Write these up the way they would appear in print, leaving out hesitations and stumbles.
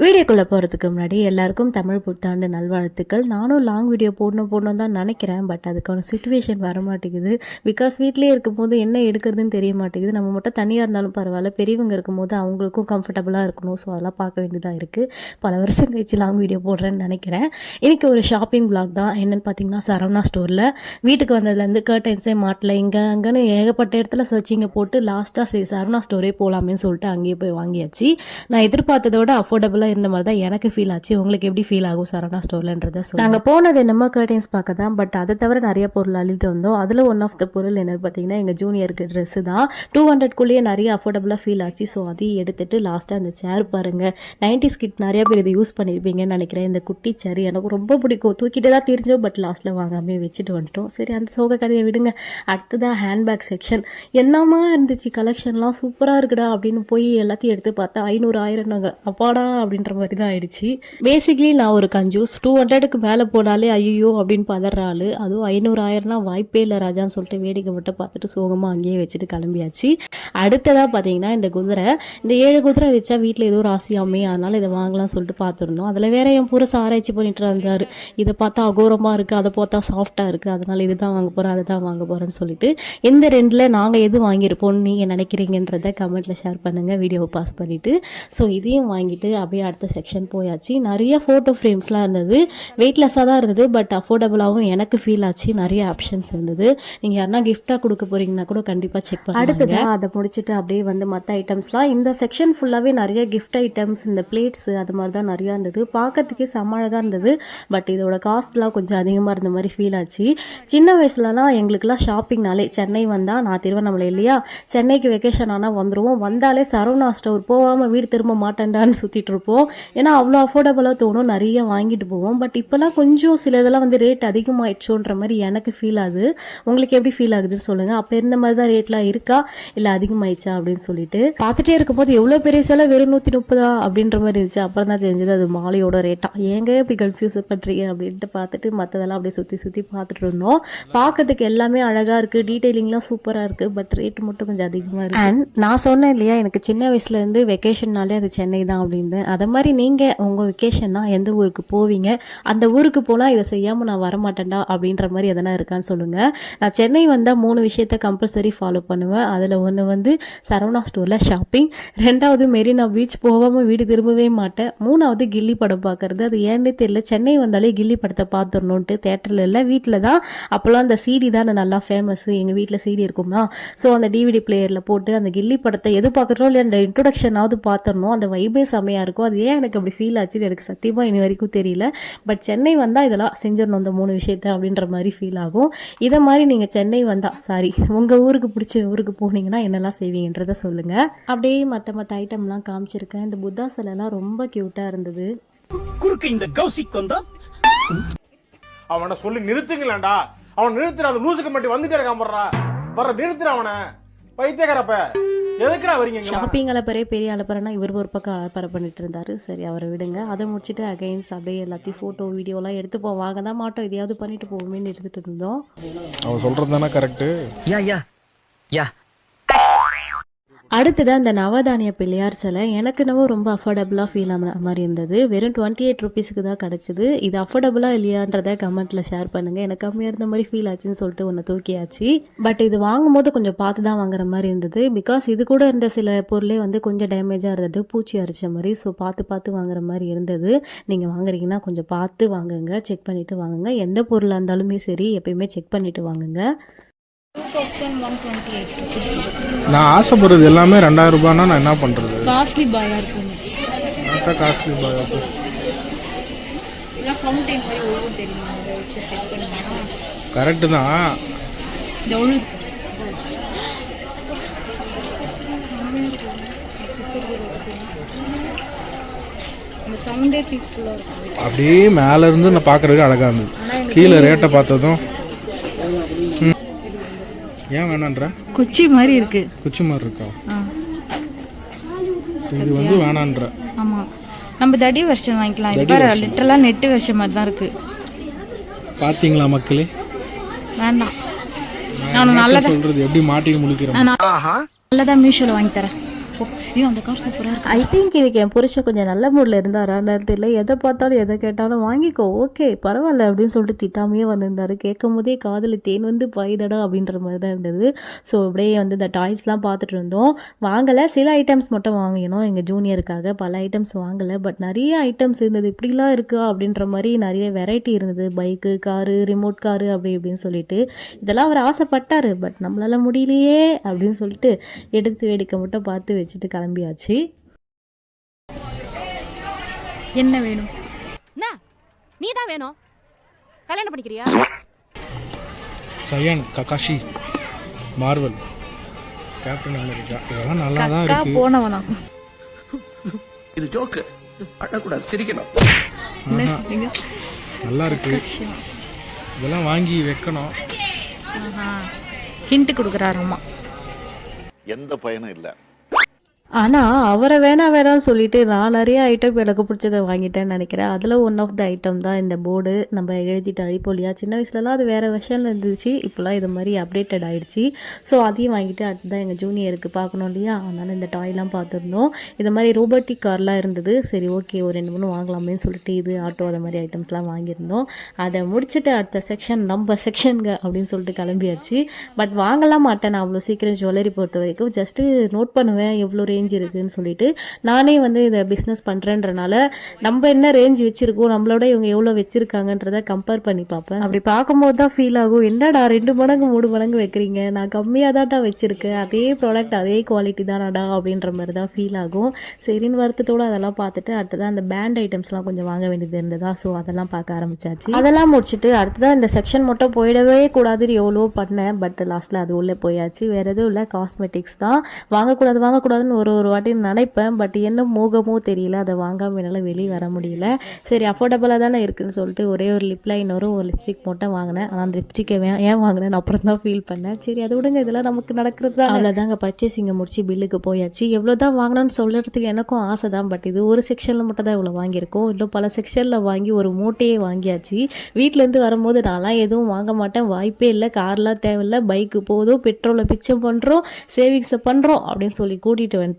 வீடியோக்குள்ளே போகிறதுக்கு முன்னாடி எல்லாருக்கும் தமிழ் புத்தாண்டு நல்வாழ்த்துக்கள். நானும் லாங் வீடியோ போடணும் தான் நினைக்கிறேன். பட் அதுக்கான சுச்சுவேஷன் வர மாட்டேங்குது. பிகாஸ் வீட்லேயே இருக்கும்போது என்ன எடுக்கிறதுன்னு தெரிய மாட்டேங்குது. நம்ம மட்டும் தனியாக இருந்தாலும் பரவாயில்ல, பெரியவங்க இருக்கும்போது அவங்களுக்கும் கம்ஃபர்டபுளாக இருக்கணும். ஸோ அதெல்லாம் பார்க்க வேண்டியதாக இருக்குது. பல வருஷம் கழிச்சு லாங் வீடியோ போடுறேன்னு நினைக்கிறேன். இன்றைக்கி ஒரு ஷாப்பிங் பிளாக் தான். என்னென்னு பார்த்தீங்கன்னா, சரவணா ஸ்டோரில் வீட்டுக்கு வந்ததுலேருந்து கர்டைன்ஸே மாட்டல, இங்கே அங்கேன்னு ஏகப்பட்ட இடத்துல சர்ச்சிங்கை போட்டு லாஸ்ட்டாக சரி சரவணா ஸ்டோரே போகலாமேன்னு சொல்லிட்டு அங்கேயே போய் வாங்கியாச்சு. நான் எதிர்பார்த்ததோட அஃபோர்டபுளாக இருந்த மாதிரி தான் எனக்கு ஃபீல் ஆச்சு. உங்களுக்கு எப்படி ஃபீல் ஆகும் சரவணா ஸ்டோர்லன்றதை சொல்லுங்கள். நாங்கள் போனது என்னமோ கர்டைன்ஸ் பார்க்க தான். பட் அதை தவிர நிறைய பொருள் அள்ளிட்டு வந்தோம். அதில் ஒன் ஆஃப் த பொருள் என்னன்னு பார்த்தீங்கன்னா, எங்கள் ஜூனியருக்கு ட்ரெஸ்ஸு தான். 200க்குள்ளேயே நிறைய அஃபோர்டபுளாக ஃபீல் ஆச்சு. ஸோ அதையும் எடுத்துகிட்டு லாஸ்ட்டாக அந்த சேர் பாருங்கள். 90s கிட் நிறையா பேர் இதை யூஸ் பண்ணியிருப்பீங்கன்னு நினைக்கிறேன். இந்த குட்டி சேர் எனக்கு ரொம்ப பிடிக்கும். தூக்கிட்டு தான் தெரிஞ்சோம். பட் லாஸ்ட்டில் வாங்காமே வச்சுட்டு வந்துட்டோம். சரி, அந்த சோக கதையை விடுங்க. அடுத்ததான் ஹேண்ட்பேக் செக்ஷன். என்னமா இருந்துச்சு கலெக்ஷன்லாம், சூப்பராக இருக்குடா அப்படின்னு போய் எல்லாத்தையும் எடுத்து பார்த்தா 500 நாங்கள் அப்பாடா அப்படின்ற மாதிரி தான் ஆயிடுச்சு. பேசிக்லி நான் ஒரு கஞ்சூஸ். 200க்கு மேலே போனாலே ஐயோ அப்படின்னு பதற ஆள். அதுவும் 500 வாய்ப்பே இல்லை ராஜான்னு சொல்லிட்டு வேடிக்கை மட்டும் பார்த்துட்டு சோகமாக அங்கேயே வச்சுட்டு கிளம்பியாச்சு. அடுத்ததாக பார்த்தீங்கன்னா, இந்த குதிரை, இந்த 7 குதிரை வச்சா வீட்டில் ஏதோ ஒரு ஆசையாமே, அதனால் இதை வாங்கலாம் சொல்லிட்டு பார்த்துருந்தோம். அதில் வேற என் புருஷ ஆராய்ச்சி பண்ணிட்டு இருந்தார். இதை பார்த்தா அகோரமாக இருக்குது, அதை பார்த்தா சாஃப்டாக இருக்குது, அதனால் இது தான் வாங்க போகிறேன், அதை தான் வாங்க போகிறேன்னு சொல்லிட்டு இந்த ரெண்டில் நாங்கள் எது வாங்கியிருப்போம்னு நீங்கள் நினைக்கிறீங்கன்றதை கமெண்ட்டில் ஷேர் பண்ணுங்கள், வீடியோவை பாஸ் பண்ணிவிட்டு. ஸோ இதையும் வாங்கிட்டு அப்படியே அடுத்த செக்ஷன் போயாச்சு. நிறைய ஃபோட்டோ ஃப்ரேம்ஸ்லாம் இருந்தது. வெயிட்லெஸ்ஸாக தான் இருந்தது. பட் அஃபோர்டபுளாகவும் எனக்கு ஃபீல் ஆச்சு. நிறைய ஆப்ஷன்ஸ் இருந்தது. நீங்கள் யாருன்னா கிஃப்டாக கொடுக்க போகிறீங்கன்னா கூட கண்டிப்பாக செக் பண்ணுங்க. அடுத்தது அதை முடிச்சுட்டு அப்படியே வந்து மற்ற ஐட்டம்ஸ்லாம், இந்த செக்ஷன் ஃபுல்லாகவே நிறைய கிஃப்ட் ஐட்டம்ஸ், இந்த பிளேட்ஸு அது மாதிரி தான் நிறையா இருந்தது. பார்க்கறதுக்கே செம்ம அழகாக இருந்தது. பட் இதோட காஸ்ட்லாம் கொஞ்சம் அதிகமாக இருந்த மாதிரி ஃபீல் ஆச்சு. சின்ன வயசுலலாம் எங்களுக்குலாம் ஷாப்பிங்னாலே, சென்னை வந்தால், நான் திருவண்ணாமலை இல்லையா, சென்னைக்கு வெக்கேஷன் ஆனால் வந்துடுவோம். வந்தாலே சரவணா ஸ்டோர் போகாமல் வீடு திரும்ப மாட்டேன்டான்னு சுற்றிட்டு இருப்போம். ஏன்னா அவ்வளோ அஃபோர்டபுளாக தோணும், நிறைய வாங்கிட்டு போவோம். பட் இப்போலாம் கொஞ்சம் சில இதெல்லாம் வந்து ரேட் அதிகமாகிடுச்சோன்ற மாதிரி எனக்கு ஃபீல் ஆகுது. உங்களுக்கு எப்படி ஃபீல் ஆகுதுன்னு சொல்லுங்கள். அப்போ இருந்த மாதிரி தான் ரேட்லாம் இருக்கா இல்லை அதிகமாகிடுச்சா அப்படின்னு சொல்லிட்டு பார்த்துட்டே இருக்கும்போது எவ்வளோ பெரிய சில வெறும் 130 அப்படின்ற மாதிரி இருந்துச்சு. அப்புறம் தான் தெரிஞ்சது அது மாலையோட ரேட்டாக. ஏங்க இப்படி கன்ஃபியூஸ் பண்ணுறீங்க அப்படின்ட்டு பார்த்துட்டு மற்றதெல்லாம் அப்படியே சுற்றி சுற்றி பார்த்துட்டு இருந்தோம். பார்க்கறதுக்கு எல்லாமே அழகாக இருக்குது, டீட்டெயிலிங்லாம் சூப்பராக இருக்குது. பட் ரேட் மட்டும் கொஞ்சம் அதிகமாக இருக்குது. அண்ட் நான் சொன்னேன் இல்லையா, எனக்கு சின்ன வயசுலேருந்து வெக்கேஷன்னாலே அது சென்னை தான் அப்படின்னு. அதை மாதிரி நீங்கள் உங்கள் வெக்கேஷன்னா எந்த ஊருக்கு போவீங்க, அந்த ஊருக்கு போனால் இதை செய்யாமல் நான் வரமாட்டேன்டா அப்படின்ற மாதிரி எதனா இருக்கான்னு சொல்லுங்கள். நான் சென்னை வந்தால் 3 விஷயத்த கம்பல்சரி ஃபாலோ பண்ணுவேன். அதில் ஒன்று வந்து சரவணா ஸ்டோரில் ஷாப்பிங், 2வது மெரினா பீச், போகாமல் வீடு திரும்பவே மாட்டேன், 3வது கில்லி படம் பார்க்குறது. அது ஏன்னே தெரியல, சென்னை வந்தாலே கில்லி படத்தை பார்த்துடணுன்ட்டு. தேட்டரில் இல்லை, வீட்டில் தான். அப்போல்லாம் அந்த சிடி தான் நல்லா ஃபேமஸ். எங்கள் வீட்டில் சிடி இருக்குமா, ஸோ அந்த டிவிடி பிளேயரில் போட்டு அந்த கில்லி படத்தை எது பார்க்குறோம் இல்லை, அந்த இன்ட்ரொடக்ஷனாவது பார்த்துடணும். அந்த வைபே செம்மையாக இருக்கும். அது ஏன் எனக்கு அப்படி ஃபீல் ஆச்சுன்னு எனக்கு சத்தியமாக இனி வரைக்கும் தெரியல. பட் சென்னை வந்தால் இதெல்லாம் செஞ்சிடணும், அந்த 3 விஷயத்த அப்படின்ற மாதிரி ஃபீல் ஆகும். இதை மாதிரி நீங்கள் சென்னை வந்தால், சாரி உங்கள் ஊருக்கு பிடிச்ச ஊருக்கு போனீங்கன்னா என்னெல்லாம் செய்வீங்கன்றதை சொல்லுங்கள். அப்படியே மற்ற ஐட்டம்லாம் காமிச்சிருக்கேன். இந்த புத்தா சிலைலாம் ரொம்ப க்யூட்டாக இருந்தது. அவனை சொல்லி நிறுத்துங்களேன்டா. அவன் நிறுத்துற, அந்த லூசுக்கு மட்டும் வந்துட்டே இருக்கான். வர்ற நிறுத்துற அவனை, பைத்தியக்காரப்ப. எதுக்குடா வரீங்க? ஷாப்பிங் அலப்பறே பெரிய அலப்பறனா இவர் ஒரு பக்கம் அலப்பறை பண்ணிட்டு இருந்தாரு. சரி, அவரை விடுங்க. அதை முடிச்சுட்டு அகைன்ஸ் அப்படியே எல்லாத்தையும் ஃபோட்டோ வீடியோலாம் எடுத்துப்போம். வாங்க தான் மாட்டோம், இதையாவது பண்ணிட்டு போவோமேன்னு எடுத்துட்டு இருந்தோம். அவன் சொல்றது தானே கரெக்டு. அடுத்தது அந்த நவதானிய பிள்ளையார் சிலை எனக்கு என்னவோ ரொம்ப அஃபோர்டபுளாக ஃபீல் ஆன மாதிரி இருந்தது. வெறும் 28 ருபீஸுக்கு தான் கிடச்சிது. இது அஃபோர்டபுளாக இல்லையான்றதை கமெண்ட்டில் ஷேர் பண்ணுங்கள். எனக்கு கம்மியாக இருந்த மாதிரி ஃபீல் ஆச்சுன்னு சொல்லிட்டு ஒன்று தூக்கியாச்சு. பட் இது வாங்கும்போது கொஞ்சம் பார்த்து தான் வாங்குற மாதிரி இருந்தது. பிகாஸ் இது கூட இருந்த சில பொருளே வந்து கொஞ்சம் டேமேஜாக இருந்தது, பூச்சி அரிச்ச மாதிரி. ஸோ பார்த்து வாங்குற மாதிரி இருந்தது. நீங்கள் வாங்குறீங்கன்னா கொஞ்சம் பார்த்து வாங்குங்க, செக் பண்ணிவிட்டு வாங்குங்க. எந்த பொருளாக இருந்தாலுமே சரி, எப்பயுமே செக் பண்ணிவிட்டு வாங்குங்க. 2128 rupees. நான் ஆசைப்படுறது எல்லாமே 2000 ரூபாய்னா நான் என்ன பண்ணுறது? காஸ்ட்லி பாயாக இருக்கும். காஸ்ட்லி பாயா? ஃபவுண்டைன் மாதிரி ஒழுங்கு தெரியுமா, அதை வச்சு செக் பண்ணுங்க. கரெக்டு தான். இந்த ஒழுங்கு அந்த சவுண்டே பீஸ்ஃபுல்லாக இருக்கும். அப்படியே மேலே இருந்து நான் பார்க்குறதுக்கு அழகாக இருந்தது. கீழே ரேட்டை பார்த்ததும் ஏன் வேணான்ற? குச்சி மாதிரி இருக்கு. குச்சி மாதிரி இருக்கா? இது வந்து வேணான்ற. ஆமாம், நம்ம தடி வெர்ஷன் வாங்கிக்கலாம். இது பாரு, லிட்டரலாக நெட்டு வெர்ஷன் மாதிரி தான் இருக்கு. பார்த்தீங்களா மக்களே? வேண்டாம், நான் நல்லதா சொல்றது எப்படி மாட்டிக்கு முழிக்கிறேன். நல்லதா மீஷோவில் வாங்கி தரேன். போ. ஐயோ அந்த கார் சூப்பராக இருக்கு. ஐ திங்க் இதுக்கு என் புருஷன் கொஞ்சம் நல்ல மூடில் இருந்தாரான்னு தெரியல. எதை பார்த்தாலும் எதை கேட்டாலும் வாங்கிக்கோ, ஓகே பரவாயில்ல அப்படின்னு சொல்லிட்டு திட்டாமையே வந்திருந்தாரு. கேட்கும் போதே காதில் தேன் வந்து பாய்தடா அப்படின்ற மாதிரி தான் இருந்தது. ஸோ அப்படியே வந்து இந்த டாய்ஸ்லாம் பார்த்துட்டு இருந்தோம். வாங்கலை, சில ஐட்டம்ஸ் மட்டும் வாங்கினோம் எங்கள் ஜூனியருக்காக. பல ஐட்டம்ஸ் வாங்கலை, பட் நிறைய ஐட்டம்ஸ் இருந்தது. இப்படிலாம் இருக்கா அப்படின்ற மாதிரி நிறைய வெரைட்டி இருந்தது. பைக்கு, காரு, ரிமோட் காரு அப்படி இப்படின்னு சொல்லிட்டு இதெல்லாம் அவர் ஆசைப்பட்டார். பட் நம்மளால முடியலையே அப்படின்னு சொல்லிட்டு எடுத்து வேடிக்கை மட்டும் பார்த்து வச்சுட்டு கிளம்பியாச்சு. என்ன வேணும்? நீ தான் வேணும். கல்யாணம் பண்ணிக்கிறியா? Saiyan, Kakashi, Marvel, Captain America இதெல்லாம் நல்லா தான் அக்கா இருக்கு. போனவனா? இது ஜோக்கு, அழக்கூடாது, சிரிக்கணும். என்ன சொன்னீங்க? நல்லா இருக்கு, இதெல்லாம் வாங்கி வைக்கணும். ஹிண்ட் கொடுக்குறாராம்மா. எந்த பயனும் இல்லை. ஆனால் அவரை வேணாம்னு சொல்லிட்டு நான் நிறைய ஐட்டம் எனக்கு பிடிச்சதை வாங்கிட்டேன்னு நினைக்கிறேன். அதில் ஒன் ஆஃப் த ஐட்டம் தான் இந்த போர்டு. நம்ம எழுதிட்டு அழிப்போம் இல்லையா, சின்ன வயசுலலாம் அது வேறு வெர்ஷனில் இருந்துச்சு, இப்போலாம் இது மாதிரி அப்டேட்டட் ஆகிடுச்சு. ஸோ அதையும் வாங்கிட்டு அடுத்ததான் எங்கள் ஜூனியருக்கு பார்க்கணும் இல்லையா, அதனால் இந்த டாய்லாம் பார்த்துருந்தோம். இது மாதிரி ரோபோட்டிக் கார்லாம் இருந்தது. சரி ஓகே ஒரு 2-3 வாங்கலாமேன்னு சொல்லிட்டு இது ஆட்டோ அது மாதிரி ஐட்டம்ஸ்லாம் வாங்கியிருந்தோம். அதை முடிச்சுட்டு அடுத்த செக்ஷன் நம்ம செக்ஷனுங்க அப்படின்னு சொல்லிட்டு கிளம்பியாச்சு. பட் வாங்கலாம் மாட்டேன் நான் அவ்வளோ சீக்கிரம் ஜுவல்லரி பொறுத்த வரைக்கும். ஜஸ்ட்டு நோட் பண்ணுவேன் எவ்வளோ ரேஞ்ச் இருக்குன்னு சொல்லிட்டு. நானே வந்து இதை பிஸ்னஸ் பண்ணுறேன்றனால நம்ம என்ன ரேஞ்ச் வச்சுருக்கோம், நம்மளோட இவங்க எவ்வளோ வச்சுருக்காங்கன்றதை கம்பேர் பண்ணி பார்ப்பேன். அப்படி பார்க்கும்போது தான் ஃபீல் ஆகும், என்னடா 2 மடங்கு 3 மடங்கு வைக்கிறீங்க, நான் கம்மியாக தான்டா வச்சுருக்கேன், அதே ப்ராடக்ட் அதே குவாலிட்டி தானடா அப்படின்ற மாதிரி தான் ஃபீல் ஆகும். சரின்னு வருத்தத்தோடு அதெல்லாம் பார்த்துட்டு அடுத்ததான் அந்த பேண்ட் ஐட்டம்ஸ்லாம் கொஞ்சம் வாங்க வேண்டியது இருந்ததா, ஸோ அதெல்லாம் பார்க்க ஆரம்பிச்சாச்சு. அதெல்லாம் முடிச்சுட்டு அடுத்ததான் இந்த செக்ஷன் மட்டும் போயிடவே கூடாதுன்னு எவ்வளோ பண்ணேன். பட் லாஸ்ட்டில் அது உள்ளே போயாச்சு. வேறு எதுவும் இல்லை, காஸ்மெட்டிக்ஸ் தான். வாங்கக்கூடாதுன்னு ஒரு வாட்டி நினைப்பேன். பட் என்ன மோகமோ தெரியல, அதை வாங்காமல் என்னால் வெளியே வர முடியல. சரி அஃபோர்டபுளாக தானே இருக்குன்னு சொல்லிட்டு ஒரே ஒரு லிப் லைனரும் ஒரு லிப்ஸ்டிக் மட்டும் வாங்கினேன். ஆனால் அந்த லிப்ஸ்டிக்கை ஏன் வாங்கினேன் அப்புறம் தான் ஃபீல் பண்ணேன். சரி அதை விடுங்க, இதெல்லாம் நமக்கு நடக்கிறது தான். அவ்வளோதாங்க, பர்ச்சேசிங்கை முடிச்சு பில்லுக்கு போயாச்சு. எவ்வளோ தான் வாங்கினோன்னு சொல்கிறதுக்கு எனக்கும் ஆசை தான். பட் இது ஒரு செக்ஷனில் மட்டும் தான் இவ்வளோ வாங்கியிருக்கோம். இன்னும் பல செக்ஷனில் வாங்கி ஒரு மூட்டையே வாங்கியாச்சு. வீட்டிலேருந்து வரும்போது நான்லாம் எதுவும் வாங்க மாட்டேன், வாய்ப்பே இல்லை, கார்லாம் தேவையில்லை, பைக்கு போதும், பெட்ரோலை பிச்சம் பண்ணுறோம், சேவிங்ஸை பண்ணுறோம் அப்படின்னு சொல்லி கூட்டிகிட்டு வந்துட்டு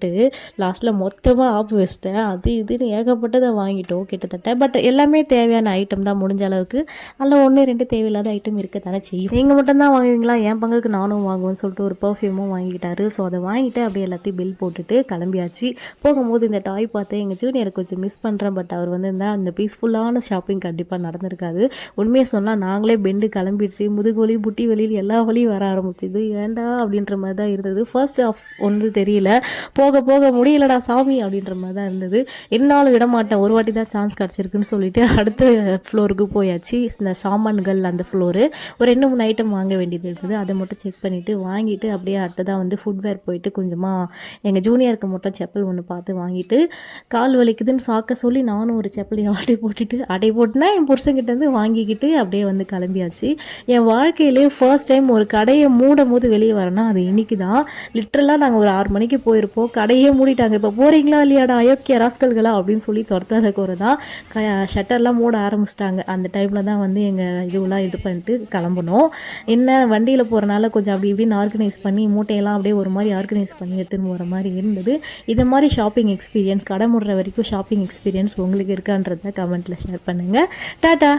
லாஸ்ட்டில் மொத்தமாக ஆப்பு வச்சிட்டேன். அது இதுன்னு ஏகப்பட்டதை வாங்கிட்டோம் கிட்டத்தட்ட. பட் எல்லாமே தேவையான ஐட்டம் தான் முடிஞ்ச அளவுக்கு. அதில் 1-2 தேவையில்லாத ஐட்டம் இருக்க தானே செய்யும். நீங்கள் மட்டும்தான் வாங்குவீங்களா, என் பங்குக்கு நானும் வாங்குவேன்னு சொல்லிட்டு ஒரு பர்ஃப்யூமும் வாங்கிட்டாரு. ஸோ அதை வாங்கிட்டு அப்படியே எல்லாத்தையும் பில் போட்டுட்டு கிளம்பியாச்சு. போகும்போது இந்த டாய் பார்த்து எங்கள் ஜூனியரை கொஞ்சம் மிஸ் பண்ணுறேன். பட் அவர் வந்து இந்த பீஸ்ஃபுல்லான ஷாப்பிங் கண்டிப்பாக நடந்திருக்காது. உண்மையை சொன்னால் நாங்களே பெண்டு கிளம்பிடுச்சு, முதுகுவலி புட்டி வலியில் எல்லா வலியும் வர ஆரம்பிச்சிது. ஏண்டா அப்படின்ற மாதிரி தான் இருந்தது. ஃபர்ஸ்ட் ஆஃப் ஒன்றும் தெரியல, போக போக முடியலடா சாமி அப்படின்ற மாதிரி தான் இருந்தது. இருந்தாலும் விடமாட்டேன், ஒரு வாட்டி தான் சான்ஸ் கிடச்சிருக்குன்னு சொல்லிட்டு அடுத்த ஃப்ளோருக்கு போயாச்சு. இந்த சாமான்கள் அந்த ஃப்ளோரு ஒரு 2-3 ஐட்டம் வாங்க வேண்டியது இருக்குது. அதை மட்டும் செக் பண்ணிவிட்டு வாங்கிட்டு அப்படியே அடுத்ததான் வந்து ஃபுட்வேர் போயிட்டு கொஞ்சமாக எங்கள் ஜூனியருக்கு மட்டும் செப்பல் ஒன்று பார்த்து வாங்கிட்டு, கால் வலிக்குதுன்னு சாக்க சொல்லி நானும் ஒரு செப்பலை ஆட்டை போட்டுனா என் புருஷங்கிட்டேருந்து வாங்கிக்கிட்டு அப்படியே வந்து கிளம்பியாச்சு. என் வாழ்க்கையிலே ஃபர்ஸ்ட் டைம் ஒரு கடையை மூடும் போது வெளியே வரேன்னா அது இன்னைக்கு தான். லிட்ரலாக நாங்கள் ஒரு 6 மணிக்கு போயிருப்போம், கடையே மூடிட்டாங்க. இப்போ போகிறீங்களா இல்லையாடா அயோக்கிய ராஸ்கல்களா அப்படின்னு சொல்லி துரத்தாத குறை தான். ஷட்டர்லாம் மூட ஆரம்பிச்சிட்டாங்க. அந்த டைமில் தான் வந்து எங்கள் இதுவெல்லாம் இது பண்ணிட்டு கிளம்பணும். என்ன வண்டியில் போகிறனால கொஞ்சம் அப்படி இப்படின்னு ஆர்கனைஸ் பண்ணி மூட்டையெல்லாம் அப்படியே ஒரு மாதிரி ஆர்கனைஸ் பண்ணி எடுத்துன்னு போகிற மாதிரி இருந்தது. இது மாதிரி ஷாப்பிங் எக்ஸ்பீரியன்ஸ், கடை மூடுற வரைக்கும் ஷாப்பிங் எக்ஸ்பீரியன்ஸ் உங்களுக்கு இருக்கான்றத கமெண்ட்டில் ஷேர் பண்ணுங்கள். டாட்டா.